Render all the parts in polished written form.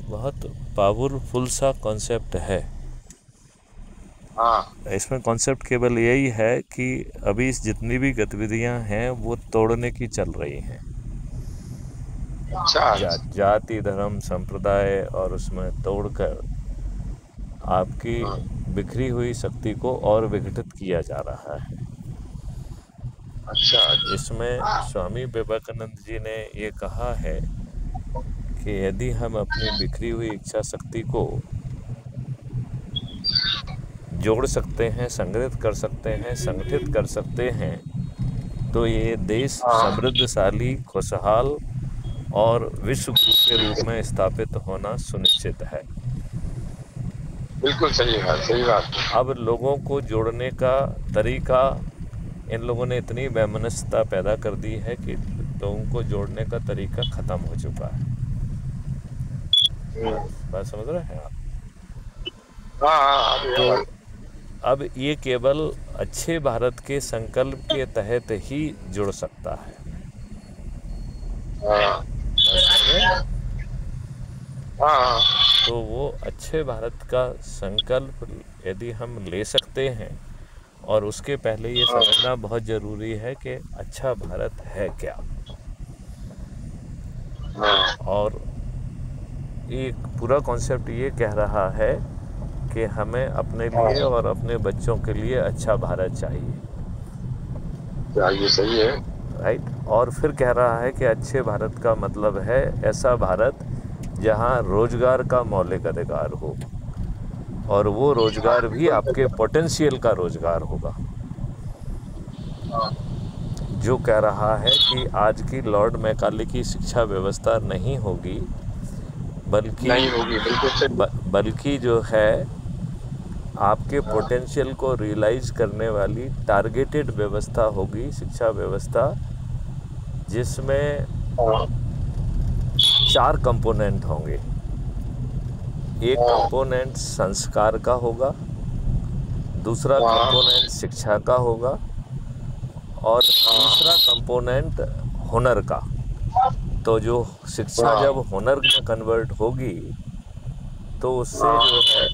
बहुत पावरफुल सा कॉन्सेप्ट है। हाँ। इसमें कॉन्सेप्ट केवल यही है कि अभी जितनी भी गतिविधियां हैं वो तोड़ने की चल रही हैं। अच्छा। जाति धर्म संप्रदाय और उसमें तोड़कर आपकी हाँ। बिखरी हुई शक्ति को और विघटित किया जा रहा है। अच्छा। इसमें स्वामी विवेकानंद जी ने ये कहा है कि यदि हम अपनी बिखरी हुई इच्छा शक्ति को जोड़ सकते हैं, संग्रहित कर सकते हैं, संगठित कर सकते हैं, तो ये देश हाँ, समृद्धशाली, खुशहाल और विश्व गुरु के रूप में स्थापित होना सुनिश्चित है। बिल्कुल सही बात, सही बात। अब लोगों को जोड़ने का तरीका, इन लोगों ने इतनी वैमनस्यता पैदा कर दी है कि लोगों को जोड़ने का तरीका ख़त्म हो चुका है। बात समझ रहे हैं आप? हाँ हाँ, तो अब ये केवल अच्छे भारत के संकल्प के तहत ही जुड़ सकता है। हाँ हाँ। तो वो अच्छे भारत का संकल्प यदि हम ले सकते हैं, और उसके पहले ये समझना बहुत ज़रूरी है कि अच्छा भारत है क्या। और एक पूरा कॉन्सेप्ट ये कह रहा है कि हमें अपने लिए और अपने बच्चों के लिए अच्छा भारत चाहिए। ये सही है। राइट। और फिर कह रहा है कि अच्छे भारत का मतलब है ऐसा भारत जहाँ रोजगार का मौलिक अधिकार हो, और वो रोजगार भी आपके पोटेंशियल का रोजगार होगा। जो कह रहा है कि आज की लॉर्ड मैकाले की शिक्षा व्यवस्था नहीं होगी, नहीं होगी, बिल्कुल सही। बल्कि जो है आपके पोटेंशियल को रियलाइज करने वाली टारगेटेड व्यवस्था होगी, शिक्षा व्यवस्था, जिसमें 4 कंपोनेंट होंगे। एक कंपोनेंट संस्कार का होगा, दूसरा कंपोनेंट शिक्षा का होगा, और तीसरा कंपोनेंट हुनर का। तो जो शिक्षा जब हुनर में कन्वर्ट होगी तो उससे जो है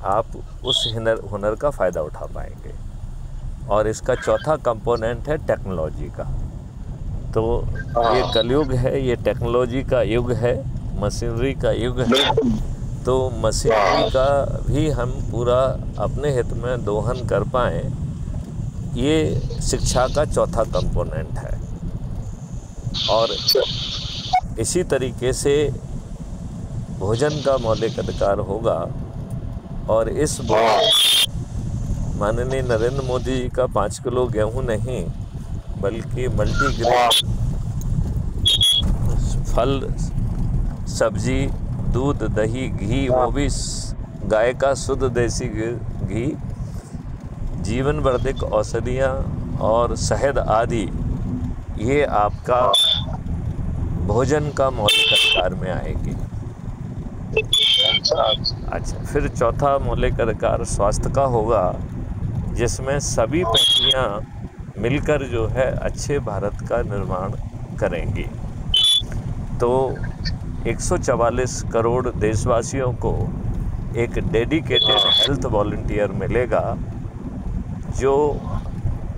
आप उस हुनर का फ़ायदा उठा पाएंगे। और इसका चौथा कंपोनेंट है टेक्नोलॉजी का। तो ये कलयुग है, ये टेक्नोलॉजी का युग है, मशीनरी का युग है। तो मशीनरी का भी हम पूरा अपने हित में दोहन कर पाएँ, ये शिक्षा का चौथा कंपोनेंट है। और इसी तरीके से भोजन का मौलिक अधिकार होगा। और इस माननीय नरेंद्र मोदी जी का 5 किलो गेहूं नहीं, बल्कि मल्टीग्रेन फल, सब्जी, दूध, दही, घी, वो भी गाय का शुद्ध देसी घी, जीवन वर्धक औषधियाँ और शहद आदि, ये आपका भोजन का मौलिक अधिकार में आएगी। अच्छा, फिर चौथा मौलिक अधिकार स्वास्थ्य का होगा, जिसमें सभी पक्षियाँ मिलकर जो है अच्छे भारत का निर्माण करेंगी। तो 144 करोड़ देशवासियों को एक डेडिकेटेड हेल्थ वॉलंटियर मिलेगा, जो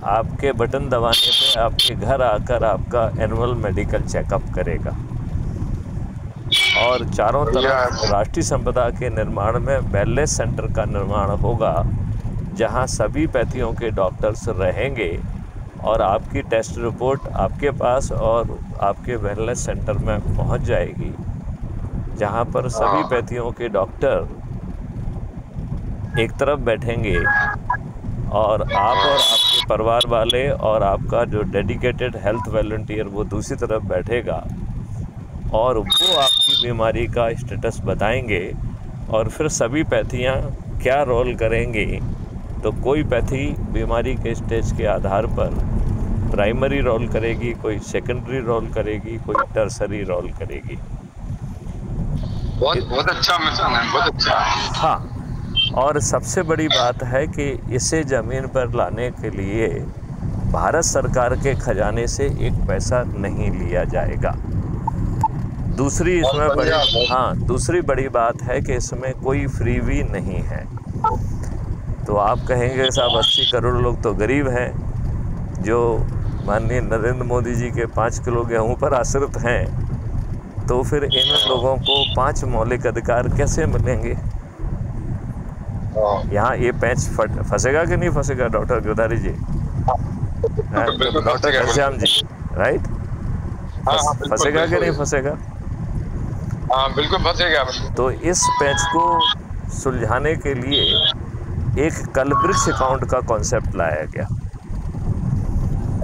आपके बटन दबाने पे आपके घर आकर आपका एनुअल मेडिकल चेकअप करेगा। और चारों तरफ राष्ट्रीय संपदा के निर्माण में वेलनेस सेंटर का निर्माण होगा, जहां सभी पैथियों के डॉक्टर्स रहेंगे, और आपकी टेस्ट रिपोर्ट आपके पास और आपके वेलनेस सेंटर में पहुंच जाएगी, जहां पर सभी पैथियों के डॉक्टर एक तरफ बैठेंगे और आप और आपके परिवार वाले और आपका जो डेडिकेटेड हेल्थ वॉलंटियर वो दूसरी तरफ बैठेगा, और वो आपकी बीमारी का स्टेटस बताएंगे। और फिर सभी पैथियाँ क्या रोल करेंगी, तो कोई पैथी बीमारी के स्टेज के आधार पर प्राइमरी रोल करेगी, कोई सेकेंडरी रोल करेगी, कोई टर्सरी रोल करेगी। बहुत अच्छा मिशन है, बहुत अच्छा। हाँ, और सबसे बड़ी बात है कि इसे ज़मीन पर लाने के लिए भारत सरकार के खजाने से एक पैसा नहीं लिया जाएगा। दूसरी इसमें दूसरी बड़ी बात है कि इसमें कोई फ्रीवी नहीं है। तो आप कहेंगे साहब 80 करोड़ लोग तो गरीब हैं, जो माननीय नरेंद्र मोदी जी के 5 किलो गेहूं पर आश्रित हैं, तो फिर इन लोगों को 5 मौलिक अधिकार कैसे मिलेंगे? यहाँ ये पैंच फंसेगा कि नहीं फंसेगा डॉक्टर गिरधारी जी, डॉक्टर घनश्याम जी, राइट? फंसेगा कि नहीं फंसेगा? हाँ बिल्कुल फंसेगा। तो इस पैंच को सुलझाने के लिए एक कलवृक्ष अकाउंट का कॉन्सेप्ट लाया गया।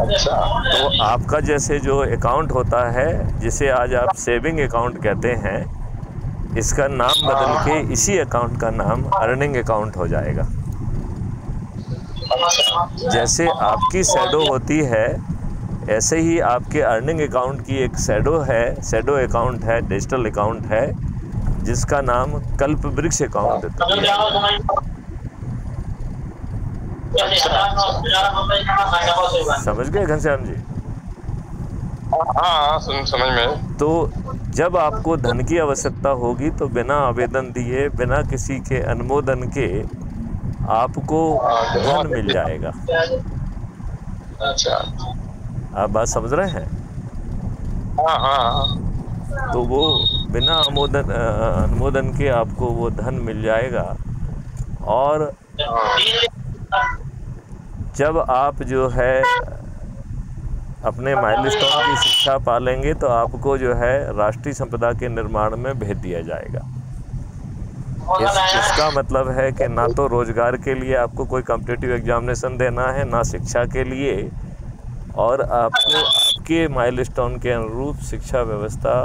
अच्छा। तो आपका जैसे जो अकाउंट होता है, जिसे आज आप सेविंग अकाउंट कहते हैं, इसका नाम बदल के इसी अकाउंट का नाम अर्निंग अकाउंट हो जाएगा। जैसे आपकी शैडो होती है, ऐसे ही आपके अर्निंग अकाउंट की एक शैडो अकाउंट है, डिजिटल अकाउंट है, जिसका नाम कल्पवृक्ष अकाउंट है। समझ गए घनश्याम जी? हाँ समझ में। तो जब आपको धन की आवश्यकता होगी तो बिना आवेदन दिए, बिना किसी के अनुमोदन के आपको धन मिल जाएगा। अच्छा, आप बात समझ रहे हैं? हाँ। तो वो बिना अनुमोदन के आपको वो धन मिल जाएगा। और जब आप जो है अपने माइलस्टोन की शिक्षा पालेंगे तो आपको जो है राष्ट्रीय संपदा के निर्माण में भेज दिया जाएगा। इसका मतलब है कि ना तो रोजगार के लिए आपको कोई कॉम्पिटिटिव एग्जामिनेशन देना है, ना शिक्षा के लिए, और आपको आपके माइलस्टोन के अनुरूप शिक्षा व्यवस्था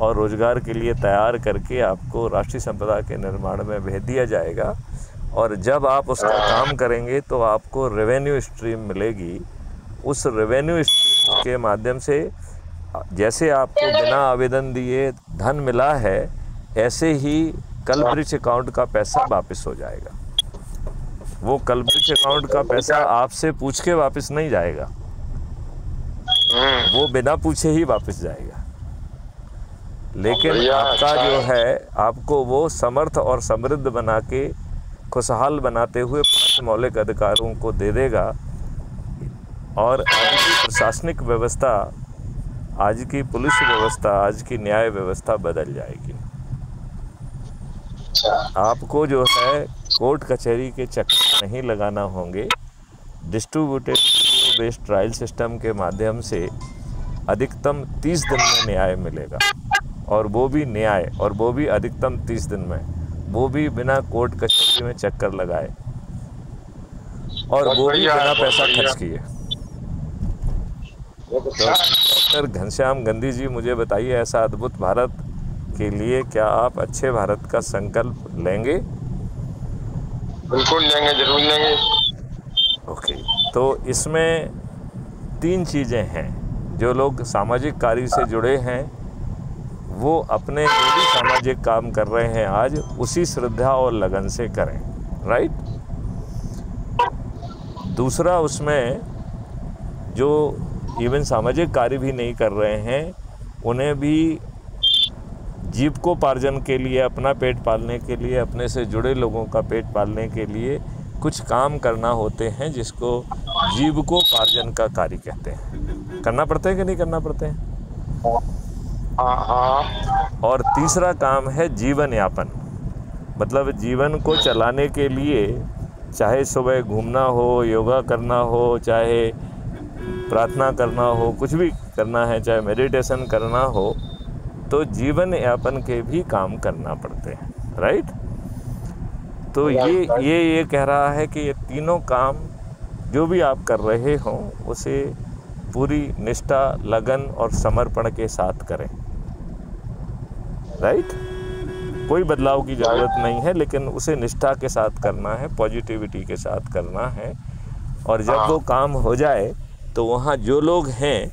और रोजगार के लिए तैयार करके आपको राष्ट्रीय संपदा के निर्माण में भेज दिया जाएगा। और जब आप उसका काम करेंगे तो आपको रेवेन्यू स्ट्रीम मिलेगी। उस रेवेन्यू स्ट्रीम के माध्यम से जैसे आपको बिना आवेदन दिए धन मिला है, ऐसे ही कल्पवृक्ष अकाउंट का पैसा वापस हो जाएगा। वो कल्पवृक्ष अकाउंट का पैसा आपसे पूछ के वापस नहीं जाएगा, वो बिना पूछे ही वापस जाएगा। लेकिन आपका जो है, आपको वो समर्थ और समृद्ध बना के खुशहाल बनाते हुए 5 मौलिक अधिकारों को दे देगा। और आज की प्रशासनिक व्यवस्था, आज की पुलिस व्यवस्था, आज की न्याय व्यवस्था बदल जाएगी। आपको जो है कोर्ट कचहरी के चक्कर नहीं लगाना होंगे। डिस्ट्रीब्यूटेड बेस्ड ट्रायल सिस्टम के माध्यम से अधिकतम 30 दिन में न्याय मिलेगा, और वो भी न्याय, और वो भी अधिकतम 30 दिन में, वो भी बिना कोर्ट कचहरी में चक्कर लगाए, और वो भी बिना पैसा खर्च किए। तो डॉक्टर घनश्याम गंधी जी, मुझे बताइए, ऐसा अद्भुत भारत के लिए क्या आप अच्छे भारत का संकल्प लेंगे? बिल्कुल लेंगे, जरूर लेंगे। ओके, तो इसमें 3 चीज़ें हैं। जो लोग सामाजिक कार्य से जुड़े हैं, वो अपने जो भी सामाजिक काम कर रहे हैं आज, उसी श्रद्धा और लगन से करें, राइट? दूसरा, उसमें जो इवन सामाजिक कार्य भी नहीं कर रहे हैं, उन्हें भी जीविकोपार्जन के लिए, अपना पेट पालने के लिए, अपने से जुड़े लोगों का पेट पालने के लिए कुछ काम करना होते हैं, जिसको जीविकोपार्जन का कार्य कहते हैं। करना पड़ता है कि नहीं करना पड़ते हैं? और तीसरा काम है जीवन यापन, मतलब जीवन को चलाने के लिए, चाहे सुबह घूमना हो, योगा करना हो, चाहे प्रार्थना करना हो, कुछ भी करना है, चाहे मेडिटेशन करना हो, तो जीवन यापन के भी काम करना पड़ते हैं, राइट? तो ये कह रहा है कि ये तीनों काम जो भी आप कर रहे हों, उसे पूरी निष्ठा, लगन और समर्पण के साथ करें, राइट? कोई बदलाव की ज़रूरत नहीं है, लेकिन उसे निष्ठा के साथ करना है, पॉजिटिविटी के साथ करना है। और जब वो काम हो जाए तो वहाँ जो लोग हैं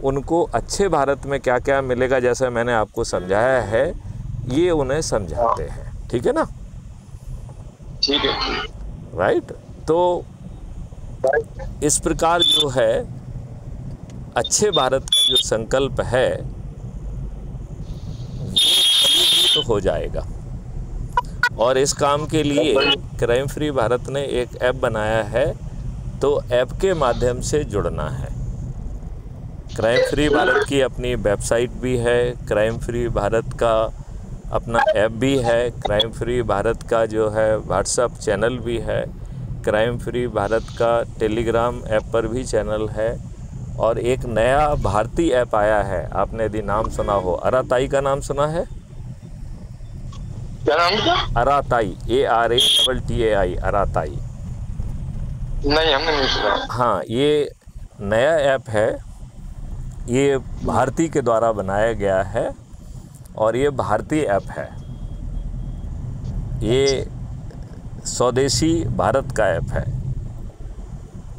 उनको अच्छे भारत में क्या क्या मिलेगा, जैसा मैंने आपको समझाया है, ये उन्हें समझाते हैं। ठीक है ना? ठीक है, राइट? तो इस प्रकार जो है अच्छे भारत का जो संकल्प है, तो हो जाएगा। और इस काम के लिए क्राइम फ्री भारत ने एक ऐप बनाया है, तो ऐप के माध्यम से जुड़ना है। क्राइम फ्री भारत की अपनी वेबसाइट भी है, क्राइम फ्री भारत का अपना ऐप भी है, क्राइम फ्री भारत का जो है व्हाट्सएप चैनल भी है, क्राइम फ्री भारत का टेलीग्राम ऐप पर भी चैनल है, और एक नया भारतीय ऐप आया है, आपने यदि नाम सुना हो, अराताई का नाम सुना है? क्या नाम था? अराताई, ARATAI, अराताई। नहीं, हमने नहीं सुना। हाँ, ये नया ऐप है, ये भारती के द्वारा बनाया गया है और ये भारतीय ऐप है। ये स्वदेशी भारत का ऐप है।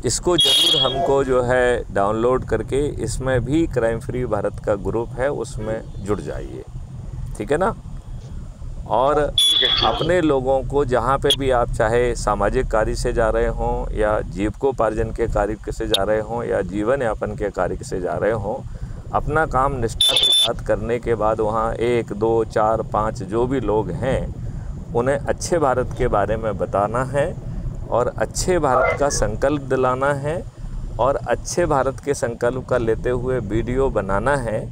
इसको ज़रूर हमको जो है डाउनलोड करके इसमें भी क्राइम फ्री भारत का ग्रुप है, उसमें जुड़ जाइए, ठीक है ना। और अपने लोगों को जहाँ पे भी आप चाहे सामाजिक कार्य से जा रहे हों या जीविकोपार्जन के कार्य से जा रहे हों या जीवन यापन के कार्य से जा रहे हों, अपना काम निष्ठा के साथ करने के बाद वहाँ 1, 2, 4, 5 जो भी लोग हैं उन्हें अच्छे भारत के बारे में बताना है और अच्छे भारत का संकल्प दिलाना है और अच्छे भारत के संकल्प का लेते हुए वीडियो बनाना है,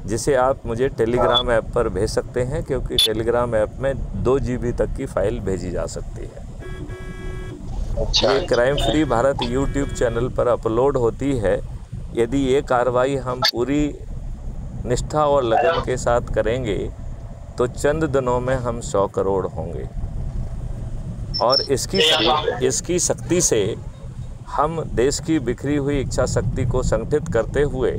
जिसे आप मुझे टेलीग्राम ऐप पर भेज सकते हैं, क्योंकि टेलीग्राम ऐप में 2 GB तक की फ़ाइल भेजी जा सकती है। अच्छा, ये crime free Bharat YouTube channel पर अपलोड होती है। यदि ये कार्रवाई हम पूरी निष्ठा और लगन के साथ करेंगे तो चंद दिनों में हम 100 करोड़ होंगे, और इसकी शक्ति से हम देश की बिखरी हुई इच्छा शक्ति को संगठित करते हुए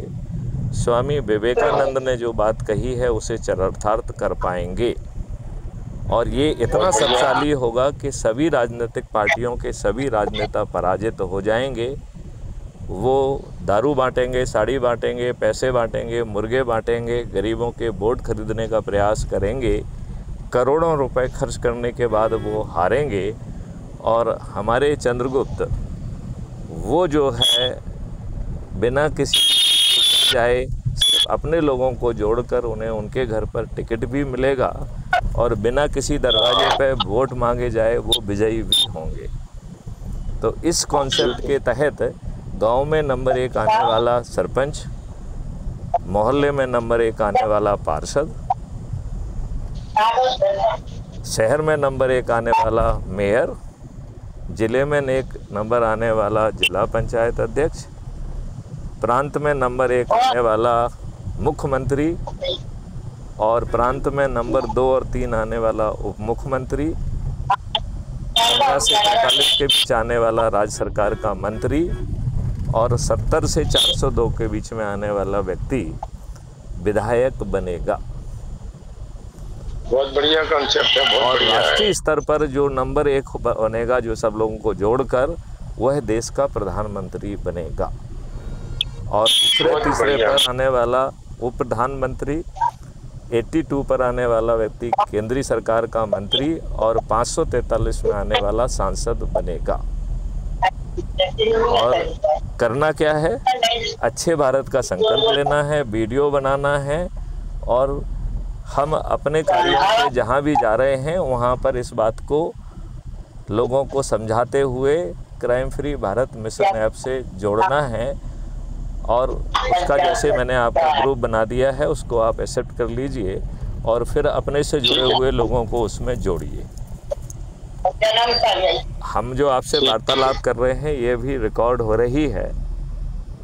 स्वामी विवेकानंद ने जो बात कही है उसे चरितार्थ कर पाएंगे। और ये इतना शक्तिशाली होगा कि सभी राजनीतिक पार्टियों के सभी राजनेता पराजित हो जाएंगे। वो दारू बांटेंगे, साड़ी बांटेंगे, पैसे बांटेंगे, मुर्गे बांटेंगे, गरीबों के वोट खरीदने का प्रयास करेंगे, करोड़ों रुपए खर्च करने के बाद वो हारेंगे। और हमारे चंद्रगुप्त वो जो है बिना किसी जाए अपने लोगों को जोड़कर उन्हें उनके घर पर टिकट भी मिलेगा और बिना किसी दरवाजे पे वोट मांगे जाए वो विजयी भी होंगे। तो इस कॉन्सेप्ट के तहत गांव में नंबर 1 आने वाला सरपंच, मोहल्ले में नंबर 1 आने वाला पार्षद, शहर में नंबर 1 आने वाला मेयर, ज़िले में 1 नंबर आने वाला जिला पंचायत अध्यक्ष, प्रांत में नंबर 1 आने वाला मुख्यमंत्री और प्रांत में नंबर 2 और 3 आने वाला उप मुख्यमंत्री, 15 से 45 के बीच आने वाला राज्य सरकार का मंत्री और 70 से 402 के बीच में आने वाला व्यक्ति विधायक बनेगा। बहुत बढ़िया कॉन्सेप्ट है, बहुत और बढ़िया है। राष्ट्रीय स्तर पर जो नंबर 1 बनेगा, जो सब लोगों को जोड़कर, वह देश का प्रधानमंत्री बनेगा। और दूसरे तीसरे पर आने वाला उप प्रधानमंत्री, 82 पर आने वाला व्यक्ति केंद्रीय सरकार का मंत्री और 543 में आने वाला सांसद बनेगा। और करना क्या है, अच्छे भारत का संकल्प लेना है, वीडियो बनाना है और हम अपने कार्यों से जहाँ भी जा रहे हैं वहाँ पर इस बात को लोगों को समझाते हुए crime free Bharat mission app से जोड़ना है। और उसका जैसे मैंने आपका ग्रुप बना दिया है उसको आप एक्सेप्ट कर लीजिए और फिर अपने से जुड़े हुए लोगों को उसमें जोड़िए। हम जो आपसे वार्तालाप कर रहे हैं ये भी रिकॉर्ड हो रही है,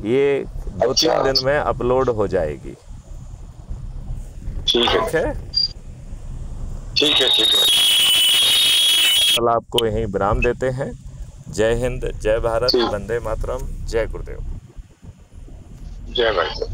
ये 2-3 दिन में अपलोड हो जाएगी। ठीक है, ठीक है, ठीक है। कल आपको यहीं विराम देते हैं। जय हिंद, जय भारत, वंदे मातरम, जय गुरुदेव। जय भाई।